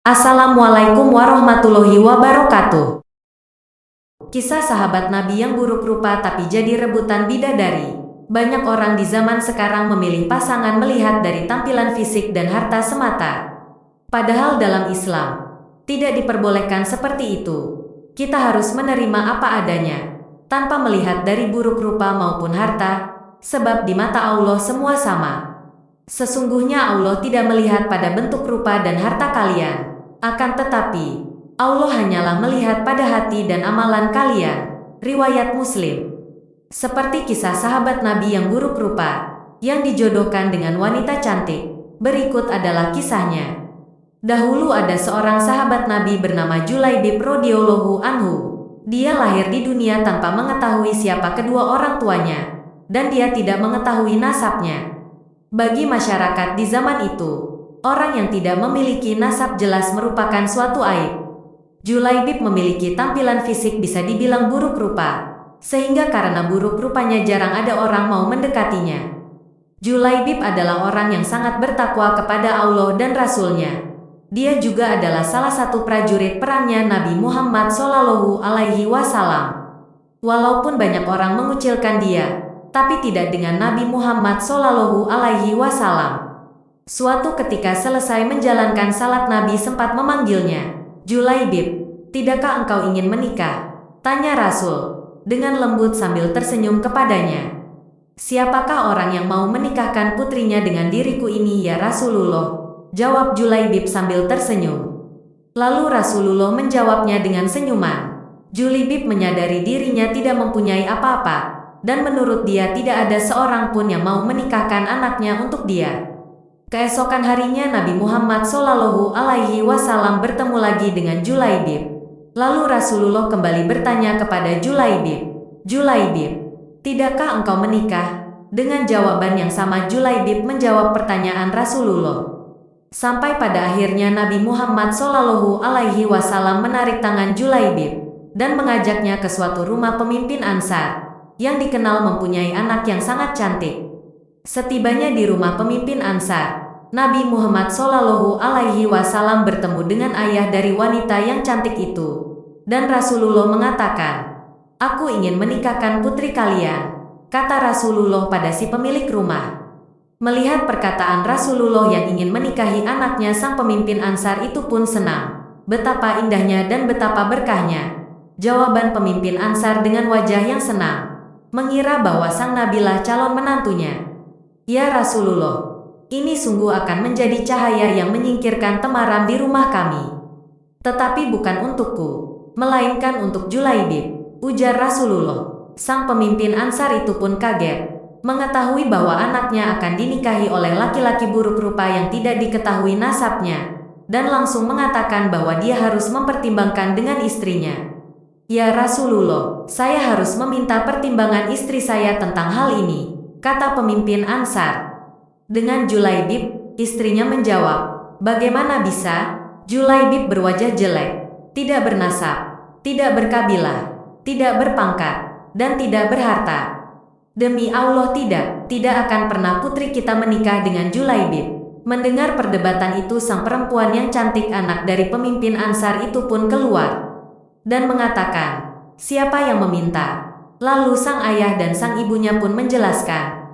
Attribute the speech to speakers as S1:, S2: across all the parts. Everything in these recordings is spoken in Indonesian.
S1: Assalamualaikum warahmatullahi wabarakatuh. Kisah sahabat Nabi yang buruk rupa tapi jadi rebutan bidadari. Banyak orang di zaman sekarang memilih pasangan melihat dari tampilan fisik dan harta semata. Padahal dalam Islam, tidak diperbolehkan seperti itu. Kita harus menerima apa adanya, tanpa melihat dari buruk rupa maupun harta, sebab di mata Allah semua sama. Sesungguhnya Allah tidak melihat pada bentuk rupa dan harta kalian. Akan tetapi, Allah hanyalah melihat pada hati dan amalan kalian. Riwayat Muslim. Seperti kisah sahabat Nabi yang buruk rupa, yang dijodohkan dengan wanita cantik. Berikut adalah kisahnya. Dahulu ada seorang sahabat Nabi bernama Julaibib radhiyallahu anhu. Dia lahir di dunia tanpa mengetahui siapa kedua orang tuanya, dan dia tidak mengetahui nasabnya. Bagi masyarakat di zaman itu, orang yang tidak memiliki nasab jelas merupakan suatu aib. Julaibib memiliki tampilan fisik bisa dibilang buruk rupa, sehingga karena buruk rupanya jarang ada orang mau mendekatinya. Julaibib adalah orang yang sangat bertakwa kepada Allah dan Rasul-Nya. Dia juga adalah salah satu prajurit perangnya Nabi Muhammad SAW. Walaupun banyak orang mengucilkan dia, tapi tidak dengan Nabi Muhammad SAW. Suatu ketika selesai menjalankan salat, Nabi sempat memanggilnya. Julaibib, tidakkah engkau ingin menikah? Tanya Rasul, dengan lembut sambil tersenyum kepadanya. Siapakah orang yang mau menikahkan putrinya dengan diriku ini ya Rasulullah? Jawab Julaibib sambil tersenyum. Lalu Rasulullah menjawabnya dengan senyuman. Julaibib menyadari dirinya tidak mempunyai apa-apa, dan menurut dia tidak ada seorang pun yang mau menikahkan anaknya untuk dia. Keesokan harinya Nabi Muhammad SAW bertemu lagi dengan Julaibib. Lalu Rasulullah kembali bertanya kepada Julaibib, Julaibib, tidakkah engkau menikah? Dengan jawaban yang sama Julaibib menjawab pertanyaan Rasulullah. Sampai pada akhirnya Nabi Muhammad SAW menarik tangan Julaibib dan mengajaknya ke suatu rumah pemimpin Ansar yang dikenal mempunyai anak yang sangat cantik. Setibanya di rumah pemimpin Ansar, Nabi Muhammad SAW bertemu dengan ayah dari wanita yang cantik itu, dan Rasulullah mengatakan, "Aku ingin menikahkan putri kalian," kata Rasulullah pada si pemilik rumah. Melihat perkataan Rasulullah yang ingin menikahi anaknya, sang pemimpin Ansar itu pun senang. Betapa indahnya dan betapa berkahnya jawaban pemimpin Ansar dengan wajah yang senang, mengira bahwa sang nabilah calon menantunya. Ya Rasulullah, ini sungguh akan menjadi cahaya yang menyingkirkan temaram di rumah kami. Tetapi bukan untukku, melainkan untuk Julaibib, ujar Rasulullah. Sang pemimpin Ansar itu pun kaget, mengetahui bahwa anaknya akan dinikahi oleh laki-laki buruk rupa yang tidak diketahui nasabnya, dan langsung mengatakan bahwa dia harus mempertimbangkan dengan istrinya. Ya Rasulullah, saya harus meminta pertimbangan istri saya tentang hal ini, kata pemimpin Ansar. Dengan Julaibib, istrinya menjawab, bagaimana bisa? Julaibib berwajah jelek, tidak bernasab, tidak berkabilah, tidak berpangkat, dan tidak berharta. Demi Allah tidak akan pernah putri kita menikah dengan Julaibib. Mendengar perdebatan itu, sang perempuan yang cantik anak dari pemimpin Ansar itu pun keluar dan mengatakan, siapa yang meminta? Lalu sang ayah dan sang ibunya pun menjelaskan,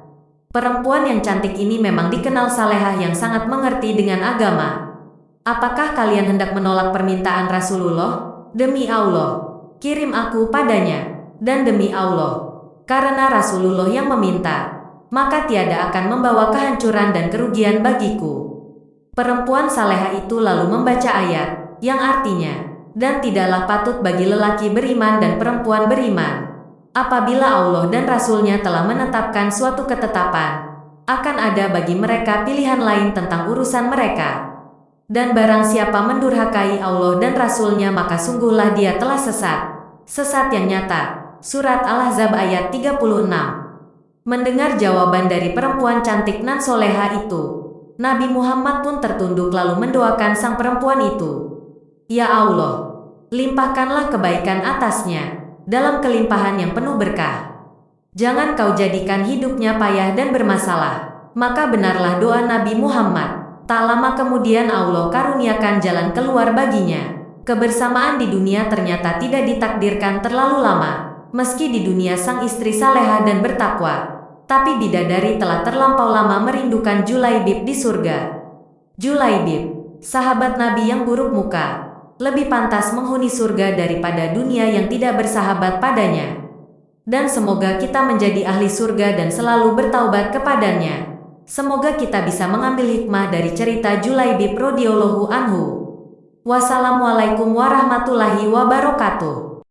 S1: perempuan yang cantik ini memang dikenal salehah yang sangat mengerti dengan agama. Apakah kalian hendak menolak permintaan Rasulullah? Demi Allah, kirim aku padanya. Dan demi Allah, karena Rasulullah yang meminta, maka tiada akan membawa kehancuran dan kerugian bagiku. Perempuan salehah itu lalu membaca ayat yang artinya, dan tidaklah patut bagi lelaki beriman dan perempuan beriman, apabila Allah dan Rasul-Nya telah menetapkan suatu ketetapan, akan ada bagi mereka pilihan lain tentang urusan mereka. Dan barang siapa mendurhakai Allah dan Rasul-Nya, maka sungguhlah dia telah sesat yang nyata. Surat Al-Ahzab ayat 36. Mendengar jawaban dari perempuan cantik nan soleha itu, Nabi Muhammad pun tertunduk lalu mendoakan sang perempuan itu. Ya Allah, limpahkanlah kebaikan atasnya dalam kelimpahan yang penuh berkah. Jangan kau jadikan hidupnya payah dan bermasalah. Maka benarlah doa Nabi Muhammad, Tak lama kemudian Allah karuniakan jalan keluar baginya. Kebersamaan di dunia ternyata tidak ditakdirkan terlalu lama. Meski di dunia sang istri salehah dan bertakwa, tapi bidadari telah terlampau lama merindukan Julaibib di surga. Julaibib, sahabat Nabi yang buruk muka, lebih pantas menghuni surga daripada dunia yang tidak bersahabat padanya. Dan semoga kita menjadi ahli surga dan selalu bertaubat kepadanya. Semoga kita bisa mengambil hikmah dari cerita Julaibib radhiyallahu anhu. Wassalamualaikum warahmatullahi wabarakatuh.